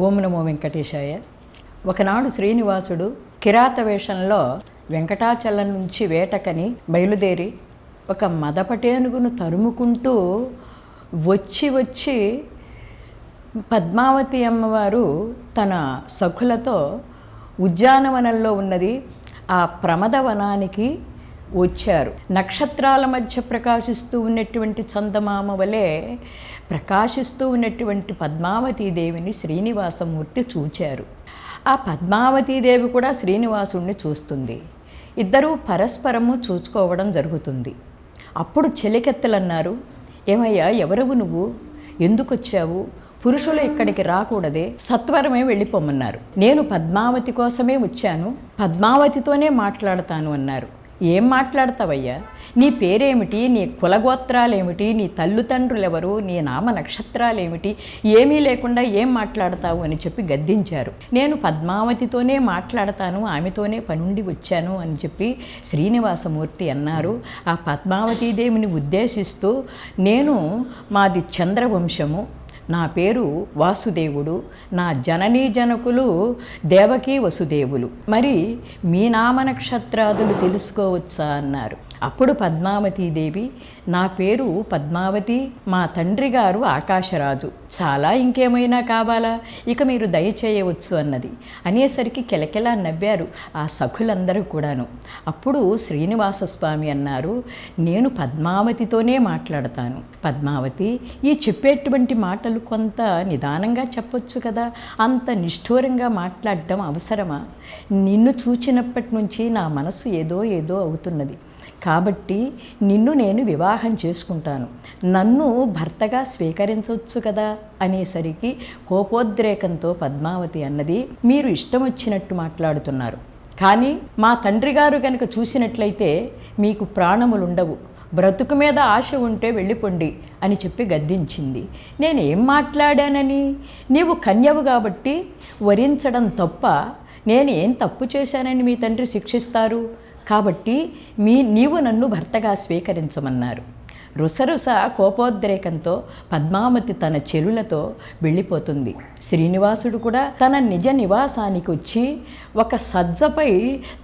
ఓం నమో వెంకటేశాయ. ఒకనాడు శ్రీనివాసుడు కిరాత వేషంలో వెంకటాచలం నుంచి వేటకని బయలుదేరి ఒక మదపటేనుగును తరుముకుంటూ వచ్చి పద్మావతి అమ్మవారు తన సఖులతో ఉద్యానవనంలో ఉన్నది ఆ ప్రమదవనానికి వచ్చారు. నక్షత్రాల మధ్య ప్రకాశిస్తూ ఉన్నటువంటి చందమామ వలె ప్రకాశిస్తూ ఉన్నటువంటి పద్మావతీదేవిని శ్రీనివాసమూర్తి చూచారు. ఆ పద్మావతీదేవి కూడా శ్రీనివాసుడిని చూస్తుంది. ఇద్దరూ పరస్పరము చూసుకోవడం జరుగుతుంది. అప్పుడు చెలికెత్తలన్నారు, ఏమయ్యా, ఎవరవు నువ్వు, ఎందుకు వచ్చావు, పురుషులు ఇక్కడికి రాకూడదే, సత్వరమే వెళ్ళిపోమన్నారు. నేను పద్మావతి కోసమే వచ్చాను, పద్మావతితోనే మాట్లాడతాను అన్నారు. ఏం మాట్లాడతావయ్యా, నీ పేరేమిటి, నీ కులగోత్రాలేమిటి, నీ తల్లిదండ్రులెవరు, నీ నామ నక్షత్రాలేమిటి, ఏమీ లేకుండా ఏం మాట్లాడతావు అని చెప్పి గద్దించారు. నేను పద్మావతితోనే మాట్లాడతాను, ఆమెతోనే పనుండి వచ్చాను అని చెప్పి శ్రీనివాసమూర్తి అన్నారు. ఆ పద్మావతీదేవిని ఉద్దేశిస్తూ, నేను మాది చంద్రవంశము, నా పేరు వాసుదేవుడు, నా జననీ జనకులు దేవకీ వసుదేవులు, మరి మీ నామ నక్షత్రాదులు తెలుసుకోవచ్చా అన్నారు. అప్పుడు పద్మావతీదేవి, నా పేరు పద్మావతి, మా తండ్రి గారు ఆకాశరాజు, చాలా ఇంకేమైనా కావాలా, ఇక మీరు దయచేయవచ్చు అన్నది. అనేసరికి కెలకెలా నవ్వారు ఆ సఖులందరూ కూడాను. అప్పుడు శ్రీనివాసస్వామి అన్నారు, నేను పద్మావతితోనే మాట్లాడతాను. పద్మావతి, ఈ చెప్పేటువంటి మాటలు కొంత నిదానంగా చెప్పొచ్చు కదా, అంత నిష్ఠూరంగా మాట్లాడటం అవసరమా? నిన్ను చూచినప్పటి నుంచి నా మనసు ఏదో అవుతున్నది, కాబట్టి నిన్ను నేను వివాహం చేసుకుంటాను, నన్ను భర్తగా స్వీకరించవచ్చు కదా అనేసరికి కోపోద్రేకంతో పద్మావతి అన్నది, మీరు ఇష్టం వచ్చినట్టు మాట్లాడుతున్నారు, కానీ మా తండ్రి గారు కనుక చూసినట్లయితే మీకు ప్రాణములుండవు, బ్రతుకు మీద ఆశ ఉంటే వెళ్ళిపోండి అని చెప్పి గద్దించింది. నేనేం మాట్లాడానని, నీవు కన్యవు కాబట్టి వరించడం తప్ప, నేను ఏం తప్పు చేశానని మీ తండ్రి శిక్షిస్తారు, కాబట్టి నీవు నన్ను భర్తగా స్వీకరించమన్నారు. రుసరుస కోపోద్రేకంతో పద్మావతి తన చెలులతో వెళ్ళిపోతుంది. శ్రీనివాసుడు కూడా తన నిజ నివాసానికి వచ్చి ఒక సజ్జపై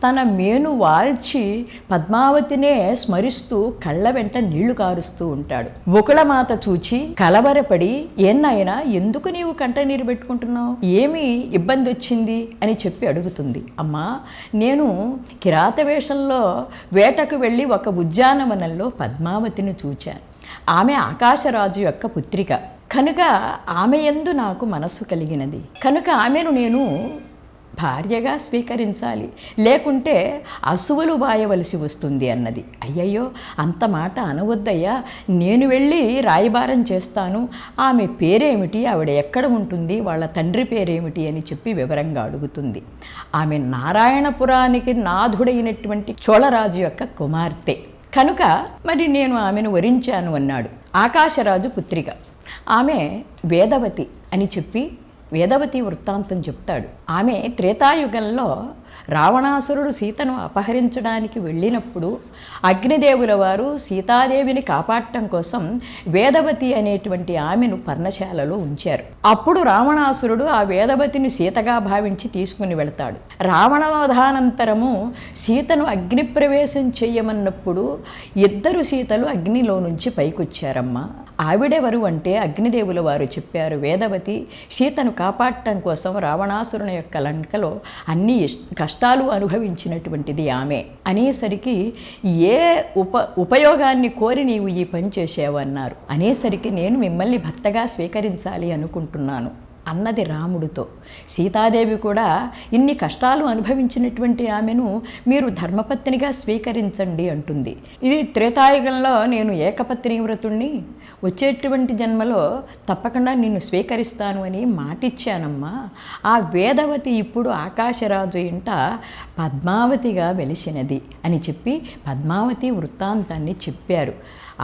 తన మేను వాల్చి పద్మావతినే స్మరిస్తూ కళ్ళ వెంట నీళ్లు కారుస్తూ ఉంటాడు. ఒకళమాత చూచి కలవరపడి, ఏన్నాయనా, ఎందుకు నీవు కంట నీరు పెట్టుకుంటున్నావు, ఏమి ఇబ్బంది వచ్చింది అని చెప్పి అడుగుతుంది. అమ్మా, నేను కిరాత వేషంలో వేటకు వెళ్ళి ఒక ఉద్యానవనంలో పద్మావతిని చూచాను. ఆమె ఆకాశరాజు యొక్క పుత్రిక కనుక ఆమె యందు నాకు మనసు కలిగినది, కనుక ఆమెను నేను భార్యగా స్వీకరించాలి, లేకుంటే అసువులు బాయవలసి వస్తుంది అన్నది. అయ్యయ్యో, అంత మాట అనవద్దయ్యా, నేను వెళ్ళి రాయబారం చేస్తాను, ఆమె పేరేమిటి, ఆవిడ ఎక్కడ ఉంటుంది, వాళ్ళ తండ్రి పేరేమిటి అని చెప్పి వివరంగా అడుగుతుంది. ఆమె నారాయణపురానికి నాథుడైనటువంటి చోళరాజు యొక్క కుమార్తె కనుక మరి నేను ఆమెను వరించాను అన్నాడు. ఆకాశరాజు పుత్రిక, ఆమె వేదవతి అని చెప్పి వేదవతి వృత్తాంతం చెప్తాడు. ఆమె త్రేతాయుగంలో రావణాసురుడు సీతను అపహరించడానికి వెళ్ళినప్పుడు అగ్నిదేవుల వారు సీతాదేవిని కాపాడటం కోసం వేదవతి అనేటువంటి ఆమెను పర్ణశాలలో ఉంచారు. అప్పుడు రావణాసురుడు ఆ వేదవతిని సీతగా భావించి తీసుకుని వెళతాడు. రావణవధానంతరము సీతను అగ్నిప్రవేశం చెయ్యమన్నప్పుడు ఇద్దరు సీతలు అగ్నిలో నుంచి పైకొచ్చారమ్మా. ఆవిడెవరు అంటే అగ్నిదేవుల వారు చెప్పారు, వేదవతి సీతను కాపాడటం కోసం రావణాసురుని యొక్క లంకలో అన్ని కష్టాలు అనుభవించినటువంటిది ఆమె అనేసరికి, ఏ ఉపయోగాన్ని కోరి నీవు ఈ పని చేసావు అన్నారు. అనేసరికి, నేను మిమ్మల్ని భర్తగా స్వీకరించాలి అనుకుంటున్నాను అన్నది రాముడితో. సీతాదేవి కూడా ఇన్ని కష్టాలు అనుభవించినటువంటి ఆమెను మీరు ధర్మపత్నిగా స్వీకరించండి అంటుంది. ఇది త్రేతాయుగంలో నేను ఏకపత్ని వ్రతుణ్ణి, వచ్చేటువంటి జన్మలో తప్పకుండా నిన్ను స్వీకరిస్తాను అని మాటిచ్చానమ్మా. ఆ వేదవతి ఇప్పుడు ఆకాశరాజు ఇంట పద్మావతిగా వెలిసినది అని చెప్పి పద్మావతి వృత్తాంతాన్ని చెప్పారు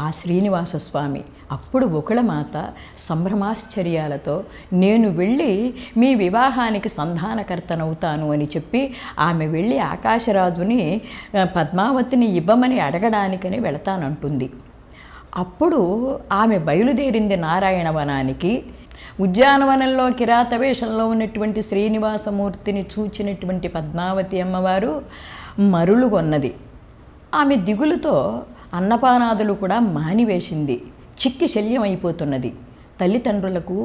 ఆ శ్రీనివాసస్వామి. అప్పుడు ఒకళమాత సంభ్రమాశ్చర్యాలతో, నేను వెళ్ళి మీ వివాహానికి సంధానకర్తనవుతాను అని చెప్పి ఆమె వెళ్ళి ఆకాశరాజుని పద్మావతిని ఇవ్వమని అడగడానికని వెళతానంటుంది. అప్పుడు ఆమె బయలుదేరింది నారాయణవనానికి. ఉద్యానవనంలో కిరాత వేషంలో ఉన్నటువంటి శ్రీనివాసమూర్తిని చూచినటువంటి పద్మావతి అమ్మవారు మరులుగొన్నది. ఆమె దిగులుతో అన్నపానాదులు కూడా మానివేసింది. చిక్కి శల్యమైపోతున్నది. తల్లిదండ్రులకు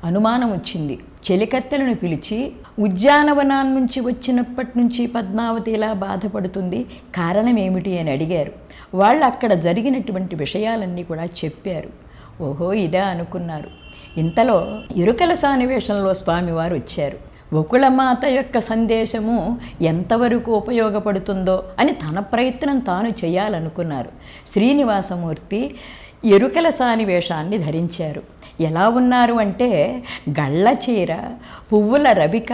అనుమానం వచ్చింది. చెలికత్తెలను పిలిచి, ఉద్యానవనాన్ని నుంచి వచ్చినప్పటి నుంచి పద్మావతి ఇలా బాధపడుతుంది, కారణం ఏమిటి అని అడిగారు. వాళ్ళు అక్కడ జరిగినటువంటి విషయాలన్నీ కూడా చెప్పారు. ఓహో ఇదే అనుకున్నారు. ఇంతలో ఎరుకల సానివేశంలో స్వామివారు వచ్చారు. గోకుళమాత యొక్క సందేశము ఎంతవరకు ఉపయోగపడుతుందో అని తన ప్రయత్నం తాను చేయాలనుకున్నారు. శ్రీనివాసమూర్తి ఎరుకల సానివేషాన్ని ధరించారు. ఎలా ఉన్నారు అంటే గళ్ళ చీర, పువ్వుల రవిక,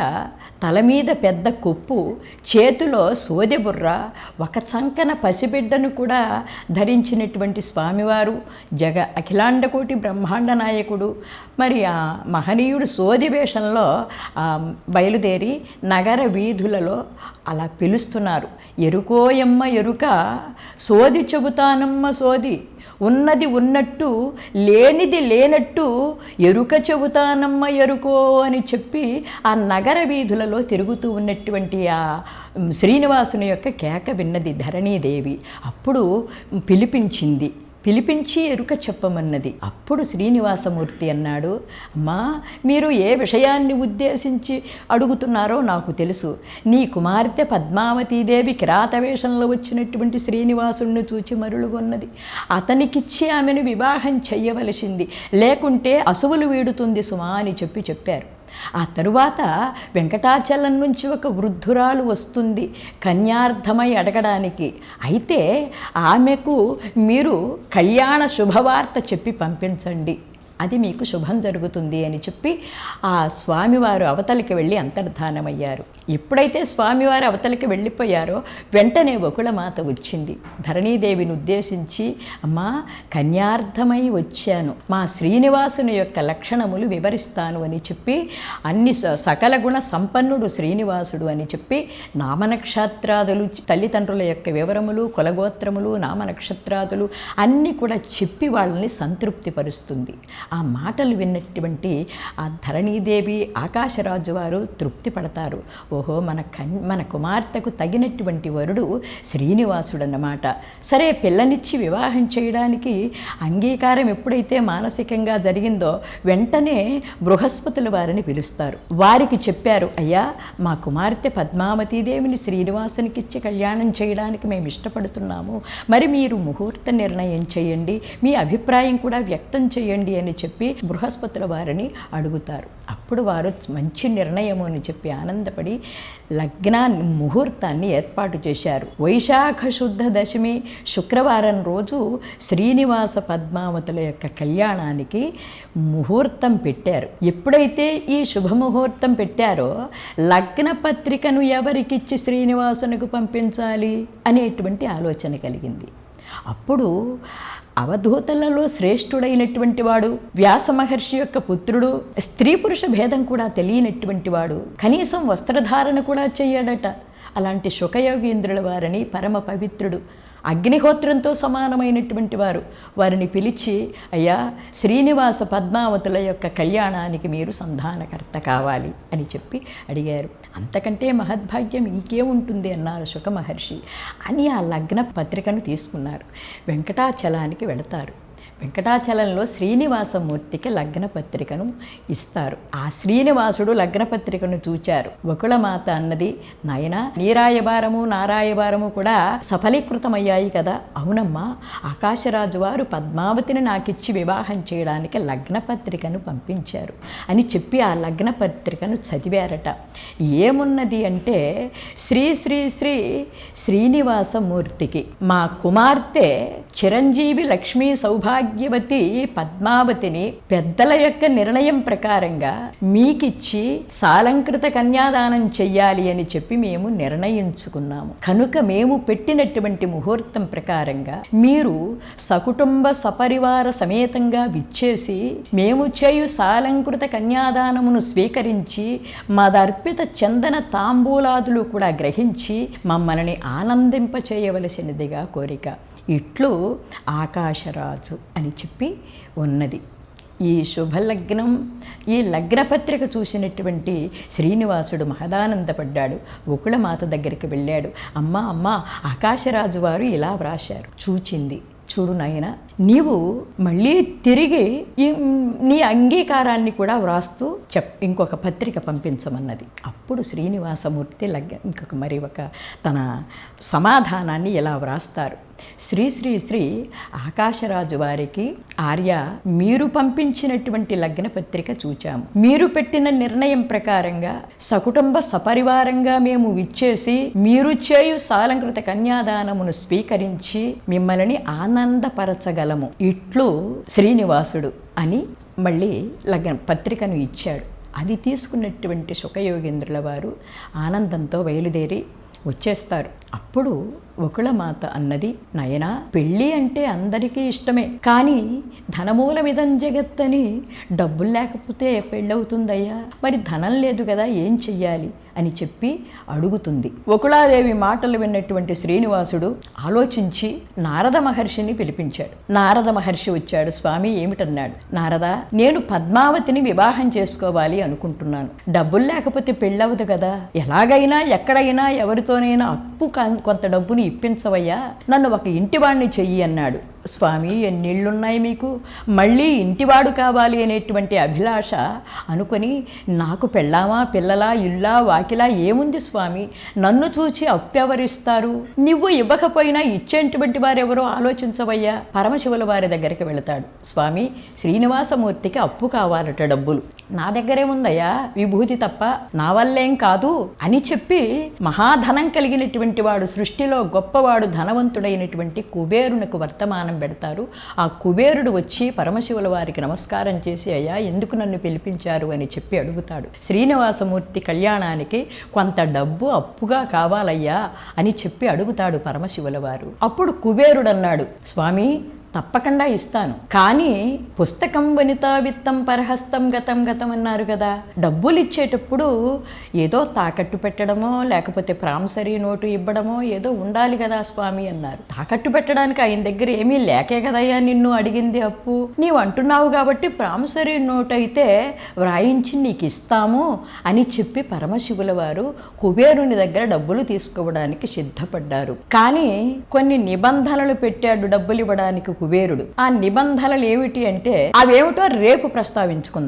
తల మీద పెద్ద కొప్పు, చేతిలో సోదెబుర్ర, ఒక చంకన పసిబిడ్డను కూడా ధరించినటువంటి స్వామివారు అఖిలాండకోటి బ్రహ్మాండ నాయకుడు. మరి ఆ మహనీయుడు సోది వేషంలో బయలుదేరి నగర వీధులలో అలా పిలుస్తున్నారు. ఎరుకోయమ్మ ఎరుక, సోది చెబుతానమ్మ సోది, ఉన్నది ఉన్నట్టు లేనిది లేనట్టు ఎరుక చెబుతానమ్మ ఎరుకో అని చెప్పి ఆ నగర వీధులలో తిరుగుతూ ఉన్నటువంటి ఆ శ్రీనివాసుని యొక్క కేక విన్నది ధరణీదేవి. అప్పుడు పిలిపించి ఎరుక చెప్పమన్నది. అప్పుడు శ్రీనివాసమూర్తి అన్నాడు, అమ్మా మీరు ఏ విషయాన్ని ఉద్దేశించి అడుగుతున్నారో నాకు తెలుసు. నీ కుమార్తె పద్మావతీదేవి కిరాతవేషంలో వచ్చినటువంటి శ్రీనివాసుడిని చూచి మరులుగొన్నది. అతనికిచ్చి ఆమెను వివాహం చెయ్యవలసింది, లేకుంటే అసువులు వీడుతుంది సుమా అని చెప్పారు. ఆ తరువాత వెంకటాచలం నుంచి ఒక వృద్ధురాలు వస్తుంది కన్యార్థమై అడగడానికి. అయితే ఆమెకు మీరు కళ్యాణ శుభవార్త చెప్పి పంపించండి, అది మీకు శుభం జరుగుతుంది అని చెప్పి ఆ స్వామివారు అవతలికి వెళ్ళి అంతర్ధానమయ్యారు. ఎప్పుడైతే స్వామివారు అవతలికి వెళ్ళిపోయారో వెంటనే గోకుళమాత వచ్చింది. ధరణీదేవిని ఉద్దేశించి, అమ్మా కన్యార్థమై వచ్చాను, మా శ్రీనివాసుని యొక్క లక్షణములు వివరిస్తాను అని చెప్పి, అన్ని సకల గుణ సంపన్నుడు శ్రీనివాసుడు అని చెప్పి నామనక్షత్రాదులు, తల్లిదండ్రుల యొక్క వివరములు, కులగోత్రములు, నామనక్షత్రాదులు అన్నీ కూడా చెప్పి వాళ్ళని సంతృప్తిపరుస్తుంది. ఆ మాటలు విన్నటువంటి ఆ ధరణీదేవి, ఆకాశరాజు వారు తృప్తి పడతారు. ఓహో మన కుమార్తెకు తగినటువంటి వరుడు శ్రీనివాసుడు అన్నమాట. సరే పిల్లనిచ్చి వివాహం చేయడానికి అంగీకారం ఎప్పుడైతే మానసికంగా జరిగిందో వెంటనే బృహస్పతుల వారిని పిలుస్తారు. వారికి చెప్పారు, అయ్యా మా కుమార్తె పద్మావతీదేవిని శ్రీనివాసునికి ఇచ్చి కళ్యాణం చేయడానికి మేము ఇష్టపడుతున్నాము, మరి మీరు ముహూర్త నిర్ణయం చేయండి, మీ అభిప్రాయం కూడా వ్యక్తం చేయండి అని చెప్పి బృహస్పతుల వారిని అడుగుతారు. అప్పుడు వారు మంచి నిర్ణయము అని చెప్పి ఆనందపడి లగ్న ముహూర్తాన్ని ఏర్పాటు చేశారు. వైశాఖ శుద్ధ దశమి శుక్రవారం రోజు శ్రీనివాస పద్మావతుల యొక్క కళ్యాణానికి ముహూర్తం పెట్టారు. ఎప్పుడైతే ఈ శుభముహూర్తం పెట్టారో లగ్న పత్రికను ఎవరికిచ్చి శ్రీనివాసునికి పంపించాలి అనేటువంటి ఆలోచన కలిగింది. అప్పుడు అవధూతలలో శ్రేష్ఠుడైనటువంటి వాడు, వ్యాస మహర్షి యొక్క పుత్రుడు, స్త్రీ పురుష భేదం కూడా తెలియనటువంటి వాడు, కనీసం వస్త్రధారణ కూడా చెయ్యడట. అలాంటి శుకయోగీంద్రుల వారిని, పరమ పవిత్రుడు, అగ్నిహోత్రంతో సమానమైనటువంటి వారిని పిలిచి, అయ్యా శ్రీనివాస పద్మావతుల యొక్క కళ్యాణానికి మీరు సంధానకర్త కావాలి అని చెప్పి అడిగారు. అంతకంటే మహద్భాగ్యం ఇంకేముంటుంది అన్నారు శుక మహర్షి అని ఆ లగ్న పత్రికను తీసుకున్నారు. వెంకటాచలానికి వెళతారు. వెంకటాచలంలో శ్రీనివాసమూర్తికి లగ్న పత్రికను ఇస్తారు. ఆ శ్రీనివాసుడు లగ్న పత్రికను చూచారు. గోకుళమాత అన్నది, నాయనా నీరాయవారము నారాయవారము కూడా సఫలీకృతమయ్యాయి కదా. అవునమ్మా, ఆకాశరాజు వారు పద్మావతిని నాకిచ్చి వివాహం చేయడానికి లగ్న పత్రికను పంపించారు అని చెప్పి ఆ లగ్న పత్రికను చదివారట. ఏమున్నది అంటే, శ్రీ శ్రీ శ్రీ శ్రీనివాసమూర్తికి మా కుమార్తె చిరంజీవి లక్ష్మీ సౌభాగ్యవతి పద్మావతిని పెద్దల యొక్క నిర్ణయం ప్రకారంగా మీకిచ్చి సాలంకృత కన్యాదానం చెయ్యాలి అని చెప్పి మేము నిర్ణయించుకున్నాము. కనుక మేము పెట్టినటువంటి ముహూర్తం ప్రకారంగా మీరు సకుటుంబ సపరివార సమేతంగా విచ్చేసి మేము చేయు సాలంకృత కన్యాదానమును స్వీకరించి మదర్పిత చందన తాంబూలాదులు కూడా గ్రహించి మమ్మల్ని ఆనందింపచేయవలసినదిగా కోరిక. ఇట్లు ఆకాశరాజు అని చెప్పి ఉన్నది. ఈ శుభలగ్నం, ఈ లగ్నపత్రిక చూసినటువంటి శ్రీనివాసుడు మహదానందపడ్డాడు. గోకుళమాత దగ్గరికి వెళ్ళాడు. అమ్మా అమ్మా, ఆకాశరాజు వారు ఇలా వ్రాశారు. చూచింది. చూడు నాయన, నీవు మళ్ళీ తిరిగి నీ అంగీకారాన్ని కూడా వ్రాస్తూ ఇంకొక పత్రిక పంపించమన్నది. అప్పుడు శ్రీనివాసమూర్తి ఒక తన సమాధానాన్ని ఇలా వ్రాస్తారు. శ్రీ శ్రీ శ్రీ ఆకాశరాజు వారికి, ఆర్య, మీరు పంపించినటువంటి లగ్నపత్రిక చూచాము. మీరు పెట్టిన నిర్ణయం ప్రకారంగా సకుటుంబ సపరివారంగా మేము విచ్చేసి మీరు చేయు సాలంకృత కన్యాదానమును స్వీకరించి మిమ్మల్ని ఆనందపరచగలము. ఇట్లు శ్రీనివాసుడు అని మళ్ళీ లగ్న పత్రికను ఇచ్చాడు. అది తీసుకున్నటువంటి శుకయోగేంద్రుల వారు ఆనందంతో బయలుదేరి వచ్చేస్తారు. అప్పుడు ఒకళమాత అన్నది, నయనా, పెళ్ళి అంటే అందరికీ ఇష్టమే, కానీ ధనమూలమిదం జగత్తని డబ్బులు లేకపోతే పెళ్ళవుతుందయ్యా, మరి ధనం లేదు కదా, ఏం చెయ్యాలి అని చెప్పి అడుగుతుంది. ఒకళాదేవి మాటలు విన్నటువంటి శ్రీనివాసుడు ఆలోచించి నారద మహర్షిని పిలిపించాడు. నారద మహర్షి వచ్చాడు. స్వామి ఏమిటన్నాడు. నారద, నేను పద్మావతిని వివాహం చేసుకోవాలి అనుకుంటున్నాను. డబ్బులు లేకపోతే పెళ్ళవదు కదా, ఎలాగైనా ఎక్కడైనా ఎవరితోనైనా అప్పు కొంత డబ్బుని ఇప్పించవయ్యా, నన్ను ఒక ఇంటివాడిని చెయ్యి అన్నాడు. స్వామి, ఎన్నిళ్ళున్నాయి మీకు, మళ్ళీ ఇంటివాడు కావాలి అనేటువంటి అభిలాష అనుకొని, నాకు పెళ్ళామా పిల్లలా ఇల్లా వాకిలా ఏముంది స్వామి, నన్ను చూచి అప్పెవరిస్తారు, నువ్వు ఇవ్వకపోయినా ఇచ్చేటువంటి వారెవరో ఆలోచించవయ్యా. పరమశివుల వారి దగ్గరికి వెళతాడు. స్వామి, శ్రీనివాసమూర్తికి అప్పు కావాలట డబ్బులు. నా దగ్గరేముందయ్యా, విభూతి తప్ప, నా వల్లేం కాదు అని చెప్పి మహాధనం కలిగినటువంటి వాడు, సృష్టిలో గొప్పవాడు, ధనవంతుడైనటువంటి కుబేరునికి వర్తమానం పెడతారు. ఆ కుబేరుడు వచ్చి పరమశివుల వారికి నమస్కారం చేసి, అయ్యా ఎందుకు నన్ను పిలిపించారు అని చెప్పి అడుగుతాడు. శ్రీనివాసమూర్తి కళ్యాణానికి కొంత డబ్బు అప్పుగా కావాలయ్యా అని చెప్పి అడుగుతాడు పరమశివుల వారు. అప్పుడు కుబేరుడు అన్నాడు, స్వామి, తప్పకుండా ఇస్తాను, కానీ పుస్తకం వనితా విత్తం పరహస్తం గతం గతం అన్నారు కదా, డబ్బులు ఇచ్చేటప్పుడు ఏదో తాకట్టు పెట్టడమో లేకపోతే ప్రామిసరీ నోటు ఇవ్వడమో ఏదో ఉండాలి కదా స్వామి అన్నారు. తాకట్టు పెట్టడానికి ఆయన దగ్గర ఏమీ లేకే కదయ్యా నిన్ను అడిగింది అప్పు, నీవు అంటున్నావు కాబట్టి ప్రామిసరీ నోటు అయితే వ్రాయించి నీకు ఇస్తాము అని చెప్పి పరమశివుల వారు కుబేరుని దగ్గర డబ్బులు తీసుకోవడానికి సిద్ధపడ్డారు. కానీ కొన్ని నిబంధనలు పెట్టాడు డబ్బులు ఇవ్వడానికి కుబేరుడు. ఆ నిబంధనలు ఏమిటి అంటే అవేమిటో రేపు ప్రస్తావించుకుందాం.